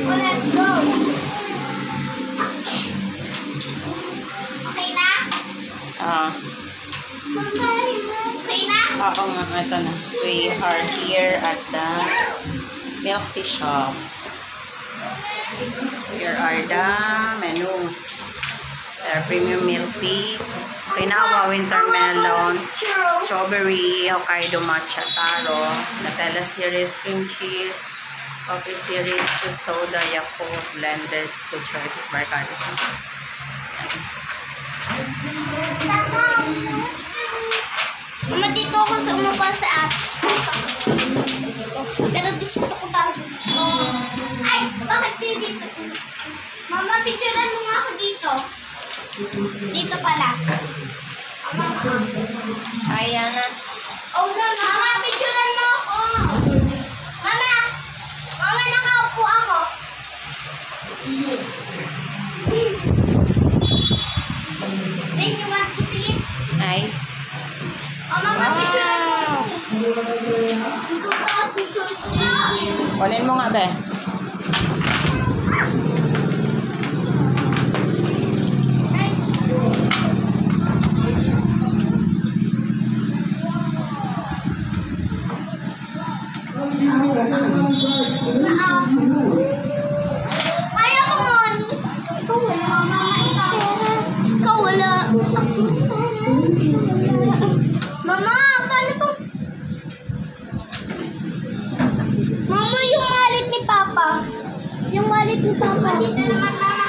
Let's go. Okay na? Okay na? Oo nga, ito na. We are here at the milk tea shop. Here are the menus. Premium milk tea, Okinawa winter melon, strawberry, Hokkaido matcha taro, Nutella series, cream cheese, coffee series, fruit soda, Yakult, blended, food choices, Barcado snacks. Mama, dito ako sa umapa sa app. Pero gusto ko bago. Ay, bakit dito? Mama, picturean mo nga ako dito. Dito pala. Ayan na. Oh, no, Mama, picturean mo ako. Mama, nakaupo ako. Then you want to see it? Ay. Oh, Mama, picturean mo. Kunin mo nga, be. Kaya ko mon. Ikaw wala. Mama, paano to? Mama, yung wallet ni Papa. Yung wallet ni Papa. Dito naman, Mama.